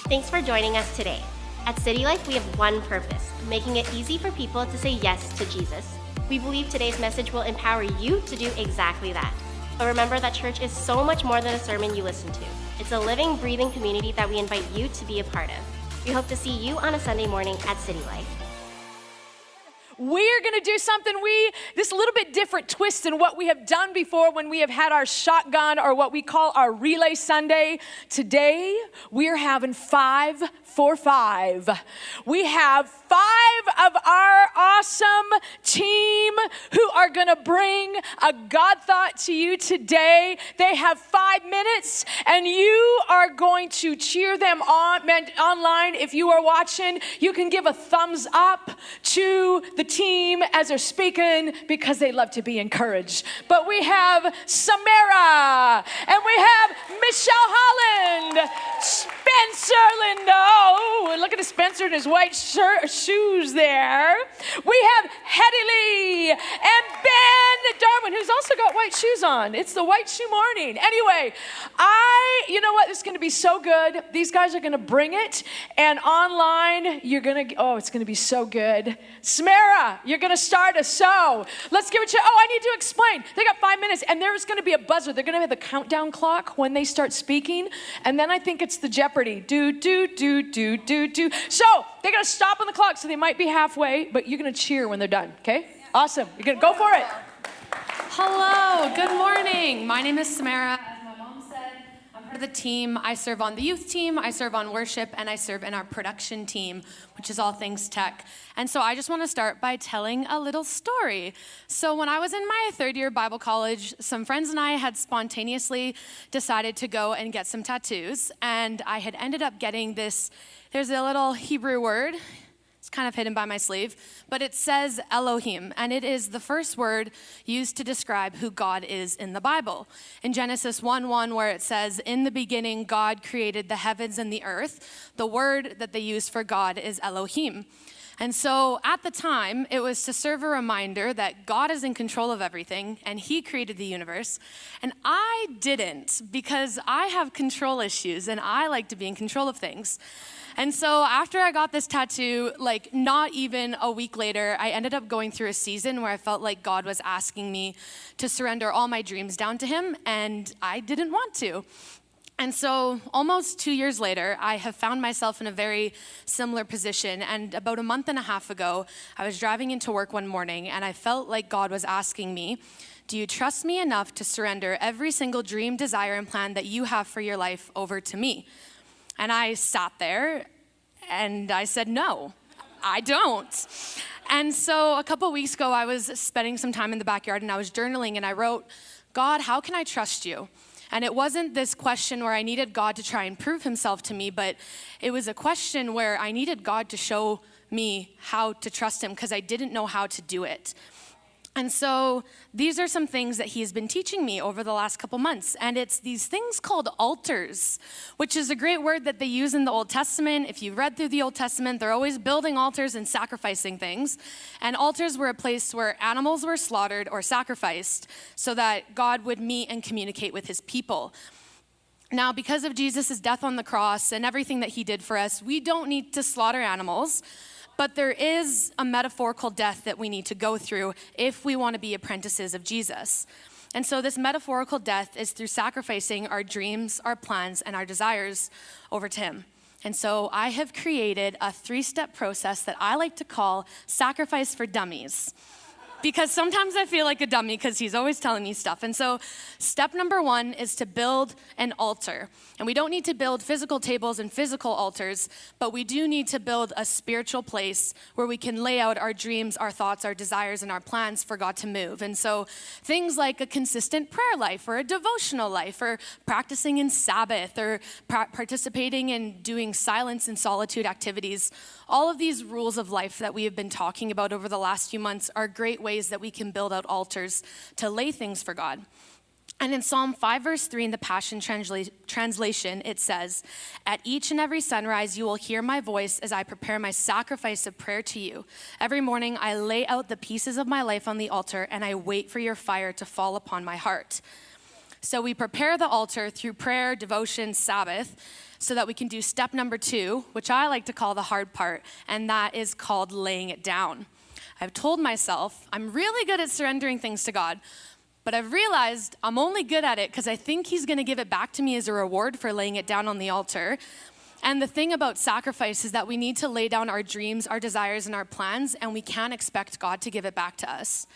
Thanks for joining us today. At City Life, we have one purpose, making it easy for people to say yes to Jesus. We believe today's message will empower you to do exactly that. But remember that church is so much more than a sermon you listen to. It's a living, breathing community that we invite you to be a part of. We hope to see you on a Sunday morning at City Life. We're going to do something this little bit different twist than what we have done before when we have had our shotgun or what we call our relay Sunday. Today, we're having 5 for 5. We have 5 of our awesome team who are going to bring a God thought to you today. They have 5 minutes and you are going to cheer them on online. If you are watching, you can give a thumbs up to the team as they're speaking because they love to be encouraged. But we have Samara and we have Michelle Holland, Spencer Lindo. Oh, look at Spencer in his white shoes there. We have Hetty Lee and Ben Darwin, who's also got white shoes on. It's the white shoe morning. Anyway, you know what? It's going to be so good. These guys are going to bring it. And online, it's going to be so good. Samara, you're going to start us. So let's give it to you. Oh, I need to explain. They got 5 minutes, and there's going to be a buzzer. They're going to have the countdown clock when they start speaking. And then I think it's the Jeopardy. Do, do, do, do, do, do. So they're going to stop on the clock, so they might be halfway, but you're going to cheer when they're done, okay? Awesome. You're going to go for it. Hello, good morning. My name is Samara. As my mom said, I'm part of the team. I serve on the youth team, I serve on worship, and I serve in our production team, which is all things tech. And so I just want to start by telling a little story. So when I was in my third year Bible college, some friends and I had spontaneously decided to go and get some tattoos. And I had ended up getting this, there's a little Hebrew word. It's kind of hidden by my sleeve, but it says Elohim, and it is the first word used to describe who God is in the Bible. In Genesis 1:1, where it says, "In the beginning, God created the heavens and the earth," the word that they use for God is Elohim. And so at the time, it was to serve a reminder that God is in control of everything, and he created the universe. And I didn't, because I have control issues, and I like to be in control of things. And so after I got this tattoo, not even a week later, I ended up going through a season where I felt like God was asking me to surrender all my dreams down to him, and I didn't want to. And so almost 2 years later, I have found myself in a very similar position. And about a month and a half ago, I was driving into work one morning, and I felt like God was asking me, "Do you trust me enough to surrender every single dream, desire, and plan that you have for your life over to me?" And I sat there and I said, "No, I don't." And so a couple weeks ago, I was spending some time in the backyard and I was journaling and I wrote, "God, how can I trust you?" And it wasn't this question where I needed God to try and prove himself to me, but it was a question where I needed God to show me how to trust him because I didn't know how to do it. And so these are some things that he has been teaching me over the last couple months. And it's these things called altars, which is a great word that they use in the Old Testament. If you read through the Old Testament, they're always building altars and sacrificing things. And altars were a place where animals were slaughtered or sacrificed so that God would meet and communicate with his people. Now, because of Jesus' death on the cross and everything that he did for us, we don't need to slaughter animals. But there is a metaphorical death that we need to go through if we want to be apprentices of Jesus. And so this metaphorical death is through sacrificing our dreams, our plans, and our desires over to him. And so I have created a 3-step process that I like to call Sacrifice for Dummies. Because sometimes I feel like a dummy because he's always telling me stuff. And so step number 1 is to build an altar. And we don't need to build physical tables and physical altars, but we do need to build a spiritual place where we can lay out our dreams, our thoughts, our desires, and our plans for God to move. And so things like a consistent prayer life or a devotional life or practicing in Sabbath or participating in doing silence and solitude activities, all of these rules of life that we have been talking about over the last few months are great ways that we can build out altars to lay things for God. And in Psalm 5, verse 3 in the Passion Translation, it says, "At each and every sunrise, you will hear my voice as I prepare my sacrifice of prayer to you. Every morning, I lay out the pieces of my life on the altar, and I wait for your fire to fall upon my heart." So we prepare the altar through prayer, devotion, Sabbath. so that we can do step number 2, which I like to call the hard part, and that is called laying it down. I've told myself I'm really good at surrendering things to God, but I've realized I'm only good at it because I think he's going to give it back to me as a reward for laying it down on the altar. And the thing about sacrifice is that we need to lay down our dreams, our desires, and our plans, and we can't expect God to give it back to us.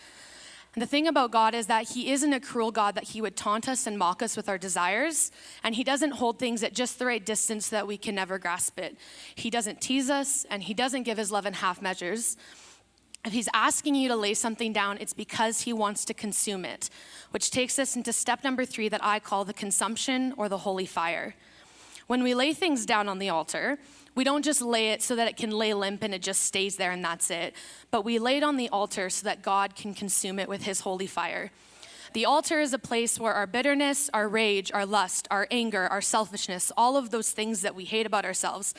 And the thing about God is that he isn't a cruel God that he would taunt us and mock us with our desires, and he doesn't hold things at just the right distance so that we can never grasp it. He doesn't tease us, and he doesn't give his love in half measures. If he's asking you to lay something down, it's because he wants to consume it, which takes us into step number 3 that I call the consumption or the holy fire. When we lay things down on the altar, we don't just lay it so that it can lay limp and it just stays there and that's it, but we lay it on the altar so that God can consume it with his holy fire. The altar is a place where our bitterness, our rage, our lust, our anger, our selfishness, all of those things that we hate about ourselves,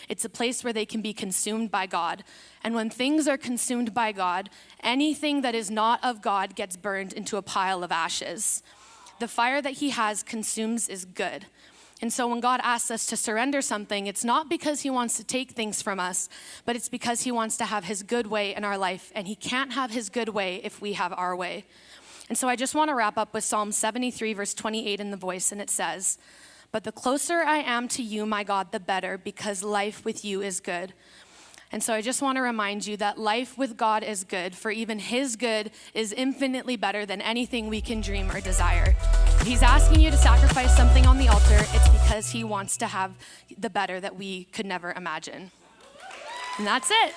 it's a place where they can be consumed by God. And when things are consumed by God, anything that is not of God gets burned into a pile of ashes. The fire that he has consumes is good. And so when God asks us to surrender something, it's not because he wants to take things from us, but it's because he wants to have his good way in our life. And he can't have his good way if we have our way. And so I just want to wrap up with Psalm 73, verse 28 in the Voice, and it says, "But the closer I am to you, my God, the better, because life with you is good." And so I just want to remind you that life with God is good, for even his good is infinitely better than anything we can dream or desire. If he's asking you to sacrifice something on the altar, it's because he wants to have the better that we could never imagine. And that's it.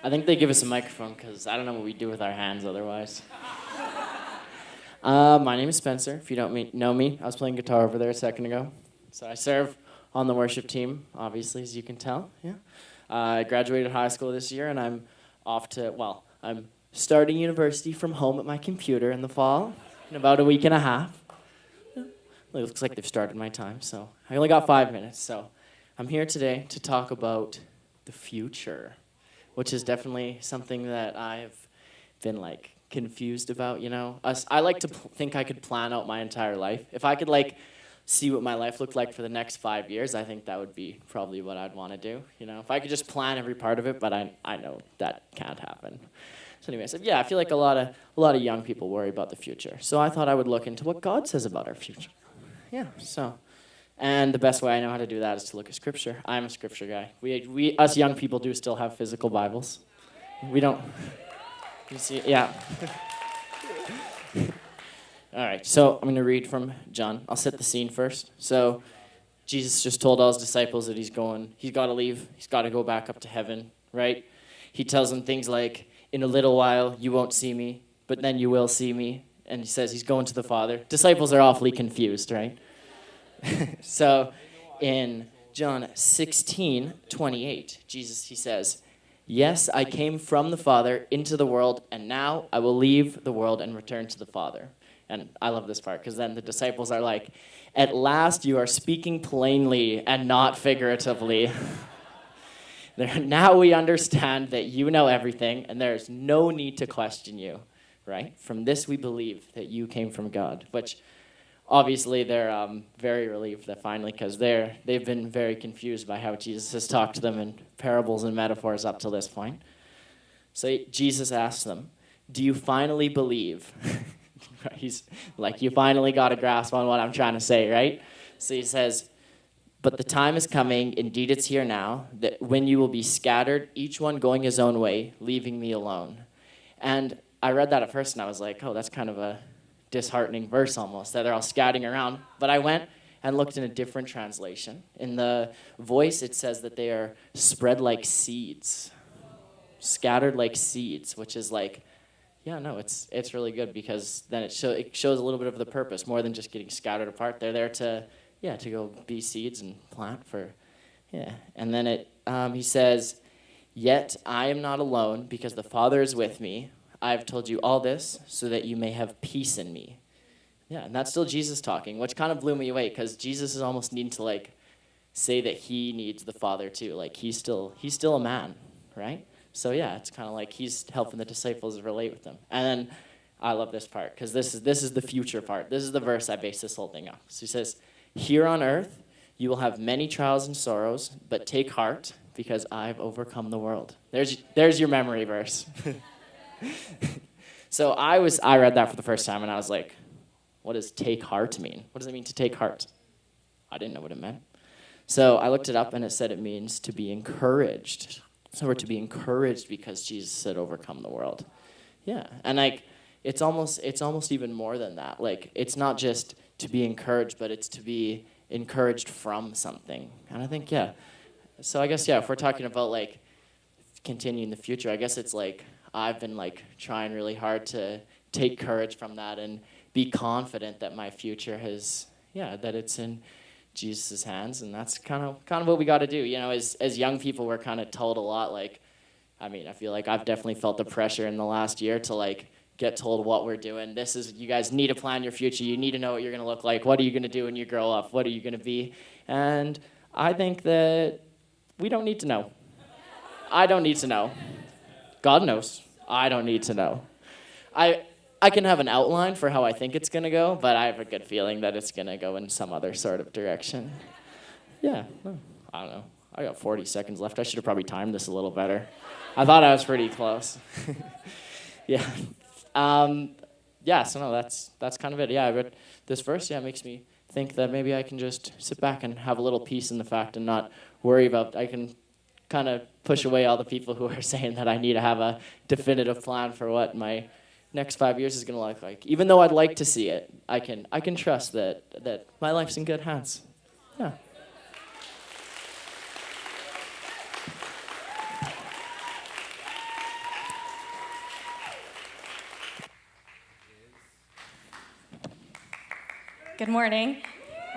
I think they give us a microphone because I don't know what we do with our hands otherwise. My name is Spencer. If you don't know me, I was playing guitar over there a second ago. So I serve on the worship team, obviously, as you can tell. Yeah. I graduated high school this year, and I'm I'm starting university from home at my computer in the fall, in about a week and a half. It looks like they've started my time, so I only got 5 minutes. So I'm here today to talk about the future, which is definitely something that I've been confused about, you know. I like to think I could plan out my entire life. If I could see what my life looked like for the next 5 years, I think that would be probably what I'd want to do, you know. If I could just plan every part of it, but I know that can't happen. So anyway, I said, yeah, I feel like a lot of young people worry about the future. So I thought I would look into what God says about our future. Yeah, and the best way I know how to do that is to look at Scripture. I'm a Scripture guy. We us young people do still have physical Bibles. We don't. You see, yeah. All right, so I'm going to read from John. I'll set the scene first. So Jesus just told all his disciples that he's got to leave. He's got to go back up to heaven, right? He tells them things like, in a little while you won't see me, but then you will see me. And he says he's going to the Father. Disciples are awfully confused, right? So in John 16:28, Jesus, he says, "Yes, I came from the Father into the world, and now I will leave the world and return to the Father." And I love this part, because then the disciples are like, "At last you are speaking plainly and not figuratively." Now we understand that you know everything, and there is no need to question you, right? From this we believe that you came from God, which obviously they're very relieved that finally, because they've been very confused by how Jesus has talked to them in parables and metaphors up to this point. So Jesus asks them, "Do you finally believe?" He's like, "You finally got a grasp on what I'm trying to say, right?" So he says, "But the time is coming, indeed it's here now, that when you will be scattered, each one going his own way, leaving me alone." And I read that at first and I was like, oh, that's kind of a disheartening verse almost, that they're all scattering around. But I went and looked in a different translation. In the Voice, it says that they are spread like seeds, scattered like seeds, which is it's really good, because then it shows a little bit of the purpose, more than just getting scattered apart. They're there to go be seeds and plant for, And then he says, "Yet I am not alone, because the Father is with me. I have told you all this so that you may have peace in me." Yeah, and that's still Jesus talking, which kind of blew me away, because Jesus is almost needing to say that he needs the Father too. Like he's still a man, right? So yeah, it's kind of like he's helping the disciples relate with them. And then I love this part because this is the future part. This is the verse I base this whole thing off. So he says, "Here on earth you will have many trials and sorrows, but take heart because I've overcome the world." There's your memory verse. So I read that for the first time and I was like, what does take heart mean? What does it mean to take heart? I didn't know what it meant. So I looked it up and it said it means to be encouraged. So we're to be encouraged because Jesus had overcome the world. Yeah. And like it's almost even more than that. Like it's not just to be encouraged, but it's to be encouraged from something. And I think, yeah. So I guess, yeah, if we're talking about like continuing the future, I guess it's like I've been like trying really hard to take courage from that and be confident that my future that it's in Jesus' hands, and that's kind of what we got to do. You know, as young people, we're kind of told a lot. Like, I mean, I feel like I've definitely felt the pressure in the last year to like get told what we're doing. You guys need to plan your future. You need to know what you're gonna look like. What are you gonna do when you grow up? What are you gonna be? And I think that we don't need to know. I don't need to know. God knows. I don't need to know. I can have an outline for how I think it's going to go, but I have a good feeling that it's going to go in some other sort of direction. Yeah, I don't know. I got 40 seconds left. I should have probably timed this a little better. I thought I was pretty close. Yeah. So no, that's kind of it. Yeah, but this verse, makes me think that maybe I can just sit back and have a little peace in the fact and not worry about, I can kind of push away all the people who are saying that I need to have a definitive plan for what my next 5 years is going to look like. Even though I'd like to see it, I can trust that my life's in good hands. Yeah. Good morning.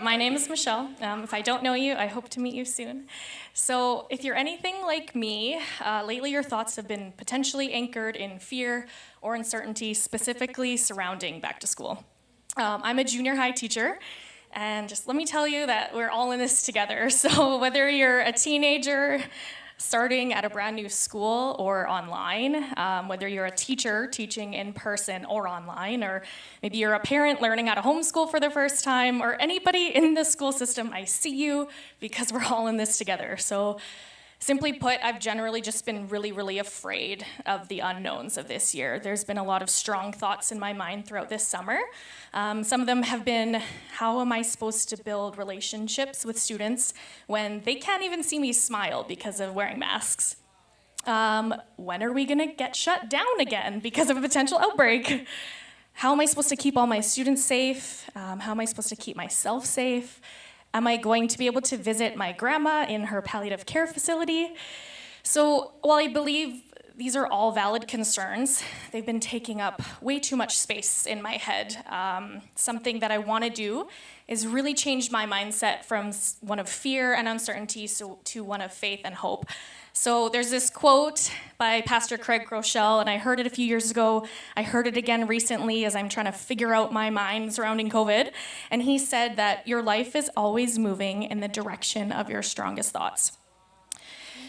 My name is Michelle. If I don't know you, I hope to meet you soon. So if you're anything like me, lately your thoughts have been potentially anchored in fear or uncertainty, specifically surrounding back to school. I'm a junior high teacher, and just let me tell you that we're all in this together. So whether you're a teenager starting at a brand new school or online, whether you're a teacher teaching in person or online, or maybe you're a parent learning how to homeschool for the first time, or anybody in the school system, I see you because we're all in this together. So simply put, I've generally just been really, really afraid of the unknowns of this year. There's been a lot of strong thoughts in my mind throughout this summer. Some of them have been, how am I supposed to build relationships with students when they can't even see me smile because of wearing masks? When are we gonna get shut down again because of a potential outbreak? How am I supposed to keep all my students safe? How am I supposed to keep myself safe? Am I going to be able to visit my grandma in her palliative care facility? So while I believe these are all valid concerns, they've been taking up way too much space in my head. Something that I want to do is really change my mindset from one of fear and uncertainty to one of faith and hope. So there's this quote by Pastor Craig Groeschel, and I heard it a few years ago. I heard it again recently as I'm trying to figure out my mind surrounding COVID. And he said that your life is always moving in the direction of your strongest thoughts.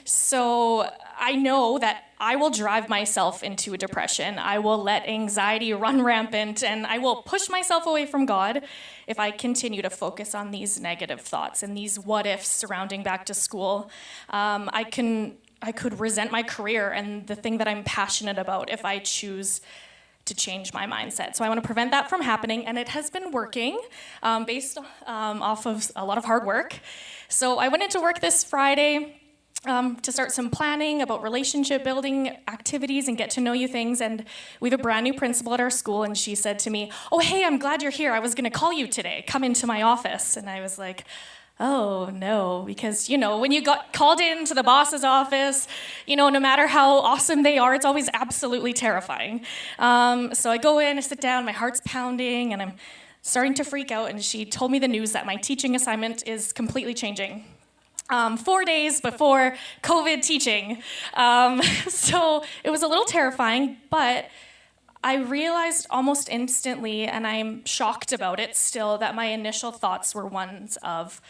So I know that I will drive myself into a depression. I will let anxiety run rampant, and I will push myself away from God if I continue to focus on these negative thoughts and these what ifs surrounding back to school. I could resent my career and the thing that I'm passionate about if I choose to change my mindset. So I want to prevent that from happening, and it has been working based off of a lot of hard work. So I went into work this Friday to start some planning about relationship building activities and get to know you things. And we have a brand new principal at our school, and she said to me, "Oh, hey, I'm glad you're here. I was going to call you today. Come into my office." And I was like, oh, no, because, when you got called into the boss's office, no matter how awesome they are, it's always absolutely terrifying. So I go in, I sit down, my heart's pounding, and I'm starting to freak out. And she told me the news that my teaching assignment is completely changing. 4 days before COVID teaching. So it was a little terrifying, but I realized almost instantly, and I'm shocked about it still, that my initial thoughts were ones of,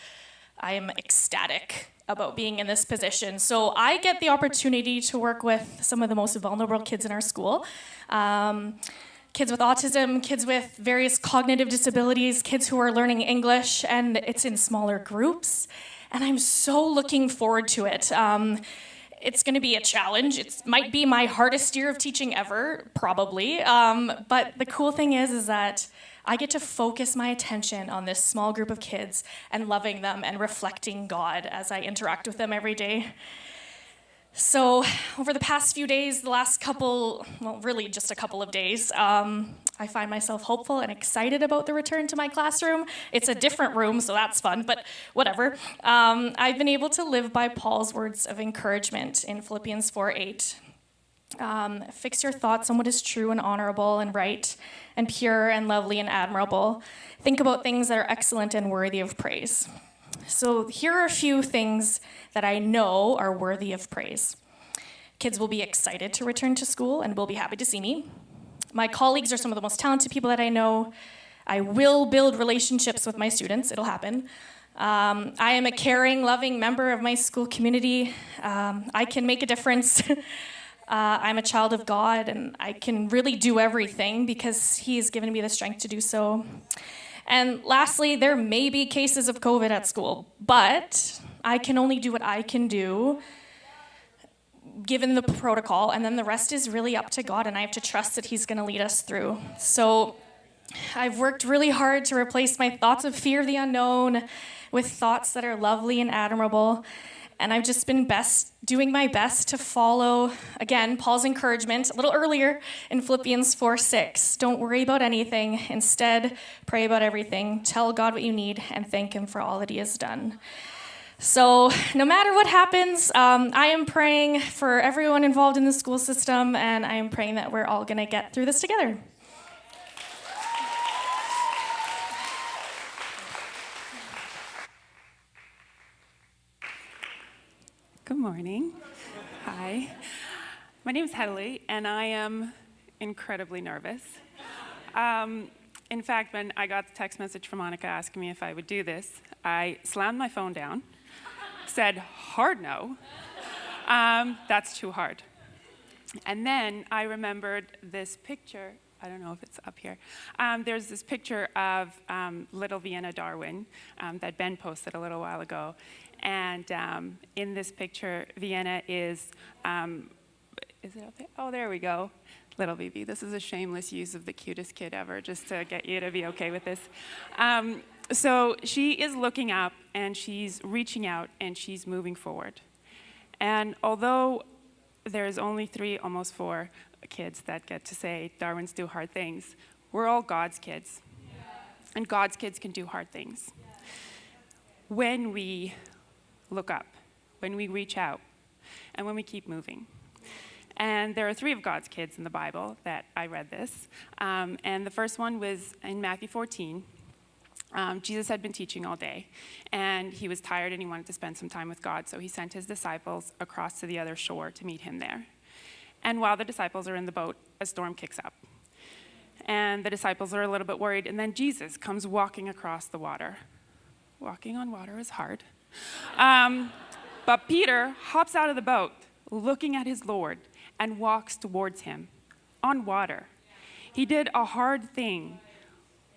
I am ecstatic about being in this position. So I get the opportunity to work with some of the most vulnerable kids in our school. Kids with autism, kids with various cognitive disabilities, kids who are learning English, and it's in smaller groups. And I'm so looking forward to it. It's going to be a challenge. It might be my hardest year of teaching ever, probably. But the cool thing is that I get to focus my attention on this small group of kids and loving them and reflecting God as I interact with them every day. So over the past few days, the last couple, well, really just a couple of days, I find myself hopeful and excited about the return to my classroom. It's a different room, so that's fun, but whatever. I've been able to live by Paul's words of encouragement in Philippians 4:8. Fix your thoughts on what is true and honorable and right and pure and lovely and admirable. Think about things that are excellent and worthy of praise. So here are a few things that I know are worthy of praise. Kids will be excited to return to school and will be happy to see me. My colleagues are some of the most talented people that I know. I will build relationships with my students. It'll happen. I am a caring, loving member of my school community. I can make a difference. I'm a child of God, and I can really do everything because He has given me the strength to do so. And lastly, there may be cases of COVID at school, but I can only do what I can do given the protocol, and then the rest is really up to God, and I have to trust that He's going to lead us through. So I've worked really hard to replace my thoughts of fear of the unknown with thoughts that are lovely and admirable. And I've just been doing my best to follow, again, Paul's encouragement a little earlier in Philippians 4:6. Don't worry about anything. Instead, pray about everything. Tell God what you need and thank Him for all that He has done. So no matter what happens, I am praying for everyone involved in the school system, and I am praying that we're all going to get through this together. Good morning. Hi. My name is Hedley, and I am incredibly nervous. In fact, when I got the text message from Monica asking me if I would do this, I slammed my phone down, said, hard no. That's too hard. And then I remembered this picture. I don't know if it's up here. There's this picture of little Vienna Darwin that Ben posted a little while ago. And in this picture, Vienna is it up there? Oh, there we go. Little BB. This is a shameless use of the cutest kid ever, just to get you to be okay with this. So she is looking up, and she's reaching out, and she's moving forward. And although there's only 3, almost 4 kids that get to say Darwins do hard things, we're all God's kids. And God's kids can do hard things. When we look up, when we reach out, and when we keep moving. And there are 3 of God's kids in the Bible that I read this. And the first one was in Matthew 14. Jesus had been teaching all day, and he was tired and he wanted to spend some time with God, so he sent his disciples across to the other shore to meet him there. And while the disciples are in the boat, a storm kicks up. And the disciples are a little bit worried, and then Jesus comes walking across the water. Walking on water is hard. But Peter hops out of the boat, looking at his Lord, and walks towards him on water. He did a hard thing,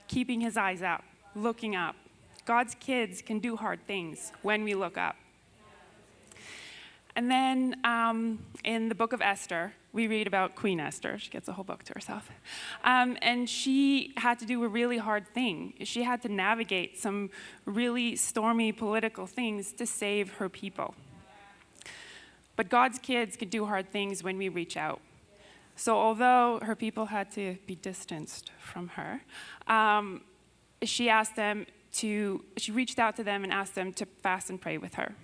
keeping his eyes up, looking up. God's kids can do hard things when we look up. And then in the book of Esther, we read about Queen Esther. She gets a whole book to herself. And she had to do a really hard thing. She had to navigate some really stormy political things to save her people. But God's kids can do hard things when we reach out. So although her people had to be distanced from her, she reached out to them and asked them to fast and pray with her,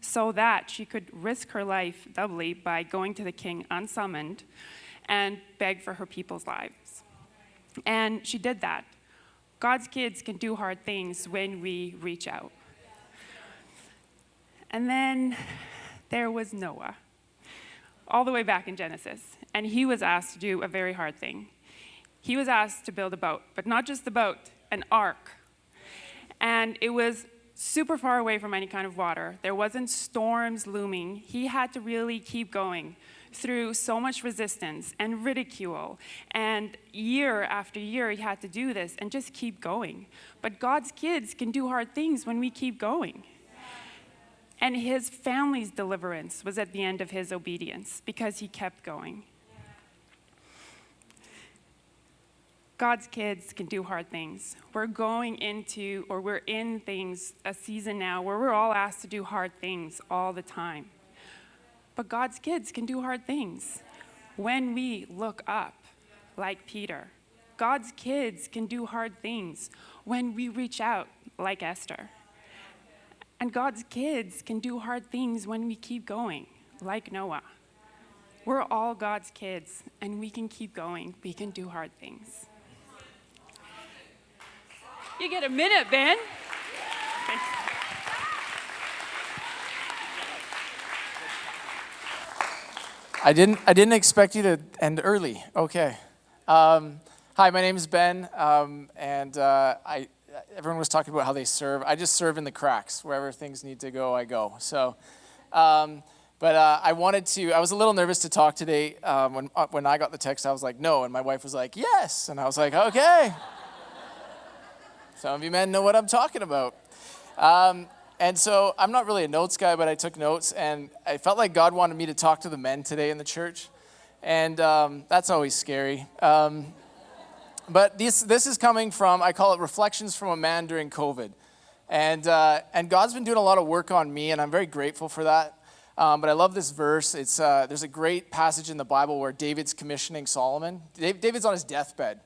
so that she could risk her life doubly by going to the king unsummoned and beg for her people's lives. And she did that. God's kids can do hard things when we reach out. And then there was Noah, all the way back in Genesis, and he was asked to do a very hard thing. He was asked to build a boat, but not just the boat, an ark. And it was super far away from any kind of water. There wasn't storms looming. He had to really keep going through so much resistance and ridicule. And year after year, he had to do this and just keep going. But God's kids can do hard things when we keep going. And his family's deliverance was at the end of his obedience because he kept going. God's kids can do hard things. We're in a season now where we're all asked to do hard things all the time. But God's kids can do hard things when we look up like Peter. God's kids can do hard things when we reach out like Esther. And God's kids can do hard things when we keep going like Noah. We're all God's kids, and we can keep going. We can do hard things. You get a minute, Ben. Thanks. I didn't expect you to end early. Okay. Hi, my name is Ben, and everyone was talking about how they serve. I just serve in the cracks. Wherever things need to go, I go. So, but I was a little nervous to talk today. When I got the text, I was like, no, and my wife was like, yes, and I was like, okay. Some of you men know what I'm talking about. And so I'm not really a notes guy, but I took notes, and I felt like God wanted me to talk to the men today in the church, and that's always scary. But this is coming from, I call it Reflections from a Man During COVID. And God's been doing a lot of work on me, and I'm very grateful for that. But I love this verse. There's a great passage in the Bible where David's commissioning Solomon. David's on his deathbed,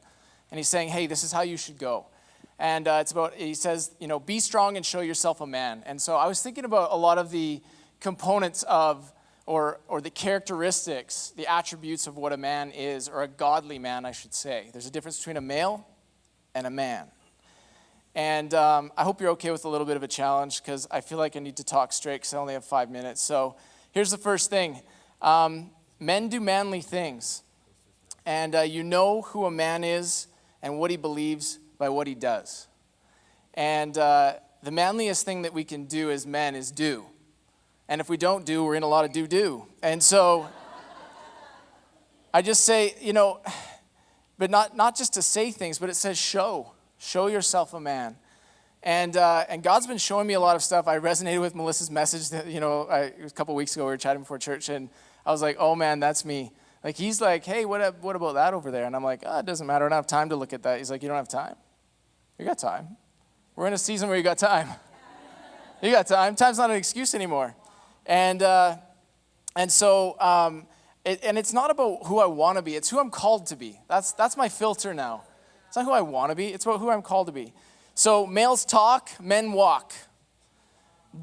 and he's saying, hey, this is how you should go. And he says, be strong and show yourself a man. And so I was thinking about a lot of the components of, or the characteristics, the attributes of what a man is, or a godly man, I should say. There's a difference between a male and a man. And I hope you're okay with a little bit of a challenge, because I feel like I need to talk straight, because I only have 5 minutes. So here's the first thing. Men do manly things. And you know who a man is and what he believes by what he does. And the manliest thing that we can do as men is do. And if we don't do, we're in a lot of do. And so I just say, but not just to say things, but it says show yourself a man. And God's been showing me a lot of stuff. I resonated with Melissa's message that, it was a couple weeks ago, we were chatting before church, and I was like, oh man, that's me. Like, he's like, hey, what about that over there? And I'm like, it doesn't matter. I don't have time to look at that. He's like, you don't have time? You got time. We're in a season where you got time. You got time. Time's not an excuse anymore. And so it's not about who I want to be. It's who I'm called to be. That's my filter now. It's not who I want to be. It's about who I'm called to be. So males talk, men walk.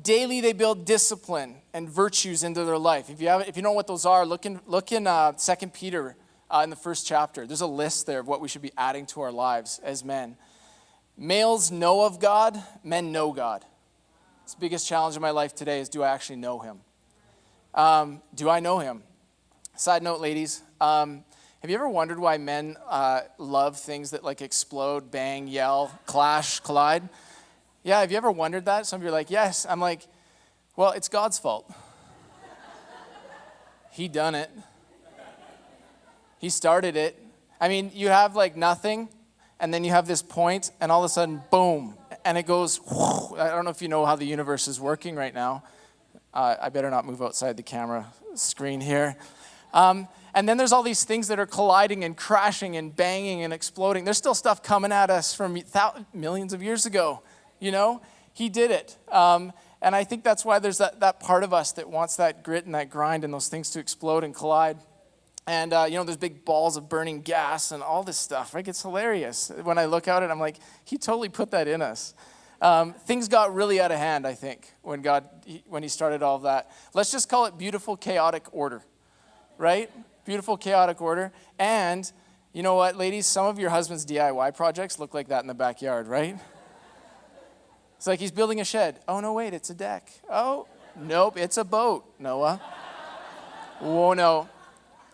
Daily they build discipline and virtues into their life. If you don't know what those are, look in 2 Peter in the first chapter. There's a list there of what we should be adding to our lives as men. Males know of God, men know God. It's the biggest challenge in my life today is, do I actually know him? Do I know him? Side note, ladies, have you ever wondered why men love things that like explode, bang, yell, clash, collide? Yeah, have you ever wondered that? Some of you are like, yes. I'm like, well, it's God's fault. He done it. He started it. I mean, you have like nothing, and then you have this point, and all of a sudden, boom, and it goes, whoosh. I don't know if you know how the universe is working right now. I better not move outside the camera screen here. And then there's all these things that are colliding and crashing and banging and exploding. There's still stuff coming at us from millions of years ago. He did it. And I think that's why there's that part of us that wants that grit and that grind and those things to explode and collide. And, there's big balls of burning gas and all this stuff. Right? It's hilarious. When I look at it, I'm like, he totally put that in us. Things got really out of hand, I think, when he started all of that. Let's just call it beautiful, chaotic order. Right? Beautiful, chaotic order. And you know what, ladies? Some of your husband's DIY projects look like that in the backyard, right? It's like he's building a shed. Oh, no, wait, it's a deck. Oh, nope, it's a boat, Noah. Whoa, no.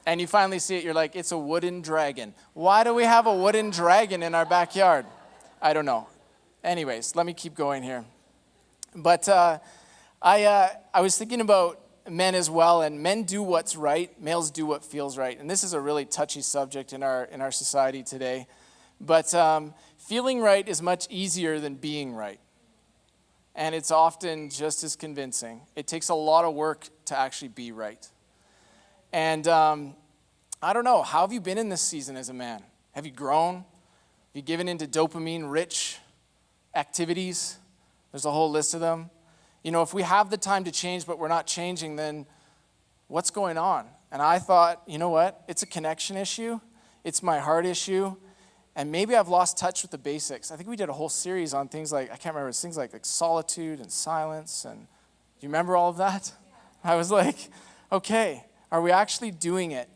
And you finally see it, you're like, it's a wooden dragon. Why do we have a wooden dragon in our backyard? I don't know. Anyways, let me keep going here. But I was thinking about men as well, and men do what's right, males do what feels right. And this is a really touchy subject in our society today. But feeling right is much easier than being right. And it's often just as convincing. It takes a lot of work to actually be right. And I don't know, how have you been in this season as a man? Have you grown? Have you given into dopamine-rich activities? There's a whole list of them. You know, if we have the time to change, but we're not changing, then what's going on? And I thought, you know what? It's a connection issue. It's my heart issue. And maybe I've lost touch with the basics. I think we did a whole series on things like, I can't remember, it's things like solitude and silence. And do you remember all of that? I was like, okay, are we actually doing it?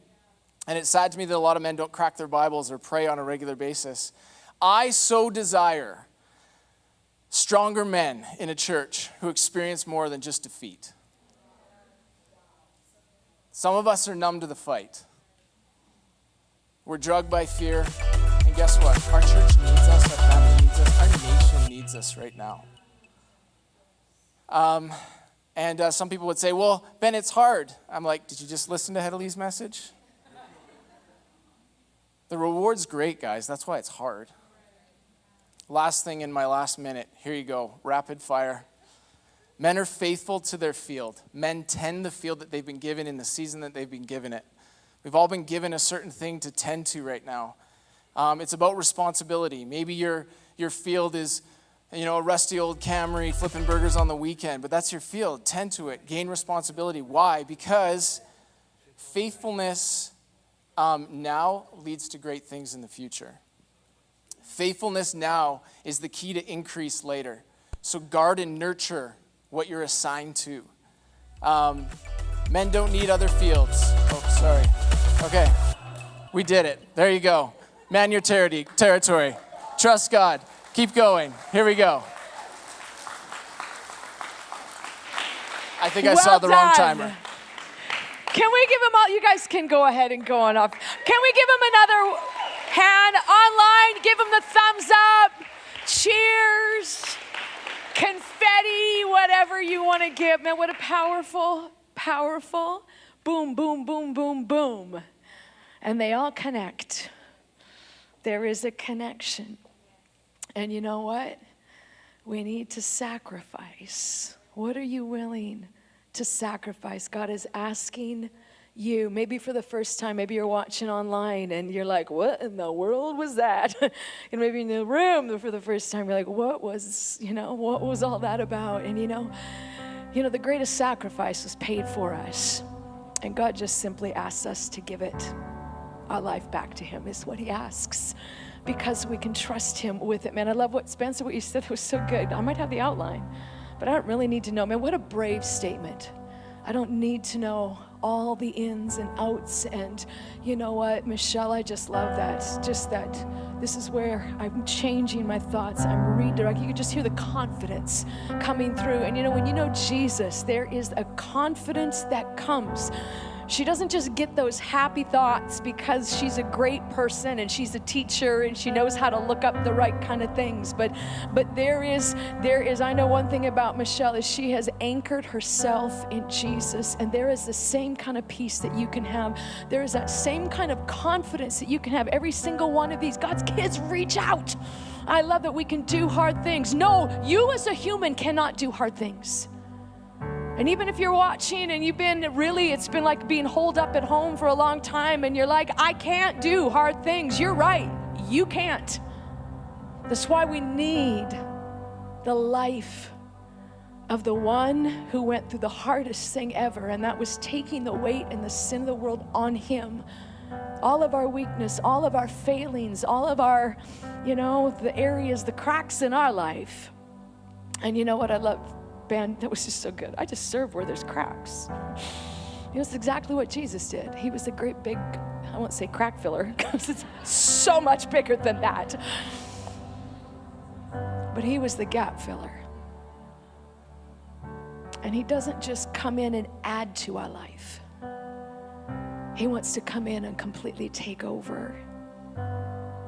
And it's sad to me that a lot of men don't crack their Bibles or pray on a regular basis. I so desire stronger men in a church who experience more than just defeat. Some of us are numb to the fight. We're drugged by fear. And guess what? Our church needs us, our family needs us, our nation needs us right now. And some people would say, well, Ben, it's hard. I'm like, did you just listen to Hedley's message? The reward's great, guys. That's why it's hard. Last thing in my last minute. Here you go. Rapid fire. Men are faithful to their field. Men tend the field that they've been given in the season that they've been given it. We've all been given a certain thing to tend to right now. It's about responsibility. Maybe your field is, a rusty old Camry flipping burgers on the weekend, but that's your field. Tend to it. Gain responsibility. Why? Because faithfulness now leads to great things in the future. Faithfulness now is the key to increase later. So guard and nurture what you're assigned to. Men don't need other fields. Oh, sorry. Okay, we did it. There you go. Man your territory. Trust God. Keep going. Here we go. I think I saw the wrong timer. Can we give them all? You guys can go ahead and go on off. Can we give them another hand online? Give them the thumbs up. Cheers. Confetti, whatever you want to give. Man, what a powerful boom, boom, boom, boom, boom. And they all connect. There is a connection. And you know what? We need to sacrifice. What are you willing to sacrifice? God is asking you, maybe for the first time, maybe you're watching online and you're like, what in the world was that? And maybe in the room for the first time, you're like, what was all that about? And the greatest sacrifice was paid for us. And God just simply asks us to give it, our life back to him is what he asks. Because we can trust him with it. Man, I love what you said, that was so good. I might have the outline, but I don't really need to know. Man, what a brave statement. I don't need to know all the ins and outs. And you know what, Michelle, I just love that. Just that this is where I'm changing my thoughts. I'm redirecting. You can just hear the confidence coming through. And when you know Jesus, there is a confidence that comes. She doesn't just get those happy thoughts because she's a great person and she's a teacher and she knows how to look up the right kind of things. But there is, I know one thing about Michelle is she has anchored herself in Jesus, and there is the same kind of peace that you can have. There is that same kind of confidence that you can have. Every single one of these, God's kids reach out. I love that we can do hard things. No, you as a human cannot do hard things. And even if you're watching and it's been like being holed up at home for a long time and you're like, I can't do hard things. You're right. You can't. That's why we need the life of the one who went through the hardest thing ever, and that was taking the weight and the sin of the world on him. All of our weakness, all of our failings, all of our, the areas, the cracks in our life. And you know what I love? Ben, that was just so good. I just serve where there's cracks. It's exactly what Jesus did. He was a great big, I won't say crack filler, because it's so much bigger than that. But he was the gap filler. And he doesn't just come in and add to our life. He wants to come in and completely take over.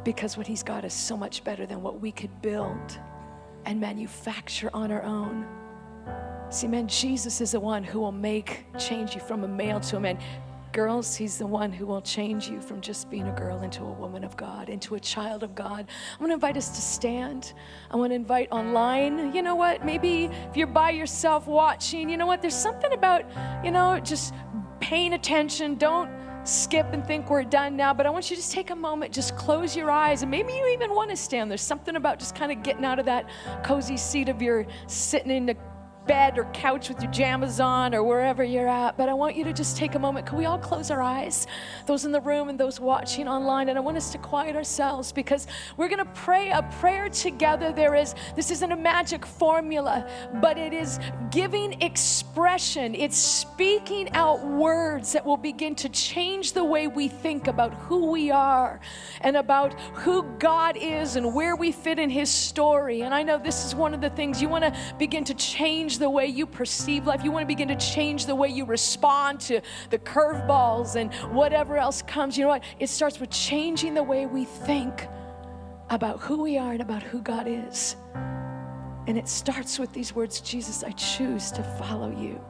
Because what he's got is so much better than what we could build and manufacture on our own. See, man, Jesus is the one who will change you from a male to a man. Girls, he's the one who will change you from just being a girl into a woman of God, into a child of God. I want to invite us to stand. I want to invite online. You know what? Maybe if you're by yourself watching, you know what? There's something about, just paying attention. Don't skip and think we're done now, but I want you to just take a moment, just close your eyes, and maybe you even want to stand. There's something about just kind of getting out of that cozy seat of your sitting in the bed or couch with your pajamas on or wherever you're at, but I want you to just take a moment. Can we all close our eyes, those in the room and those watching online? And I want us to quiet ourselves because we're going to pray a prayer together. This isn't a magic formula, but it is giving expression. It's speaking out words that will begin to change the way we think about who we are and about who God is and where we fit in His story. And I know this is one of the things you want to begin to change the way you perceive life. You want to begin to change the way you respond to the curveballs and whatever else comes. You know what? It starts with changing the way we think about who we are and about who God is. And it starts with these words, Jesus, I choose to follow you.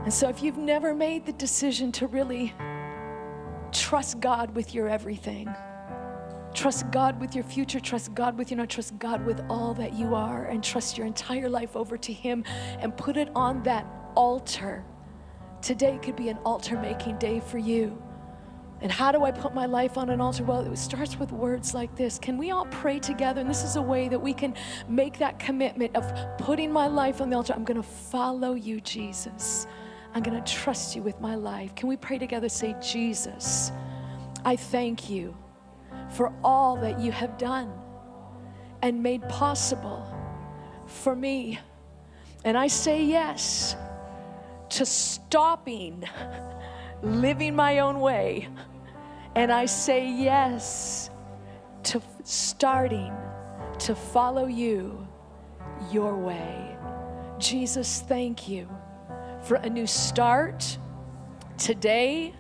And so if you've never made the decision to really trust God with your everything, trust God with your future, trust God with trust God with all that you are, and trust your entire life over to Him and put it on that altar. Today could be an altar-making day for you. And how do I put my life on an altar? Well, it starts with words like this. Can we all pray together? And this is a way that we can make that commitment of putting my life on the altar. I'm going to follow you, Jesus. I'm going to trust you with my life. Can we pray together? Say, Jesus, I thank you for all that you have done and made possible for me. And I say yes to stopping living my own way. And I say yes to starting to follow you your way. Jesus, thank you for a new start today.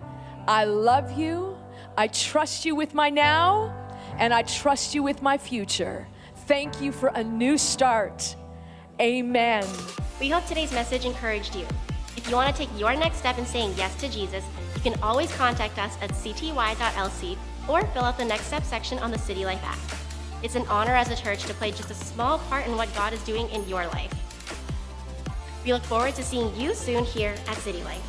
I love you. I trust you with my now, and I trust you with my future. Thank you for a new start. Amen. We hope today's message encouraged you. If you want to take your next step in saying yes to Jesus, you can always contact us at cty.lc or fill out the next step section on the City Life app. It's an honor as a church to play just a small part in what God is doing in your life. We look forward to seeing you soon here at City Life.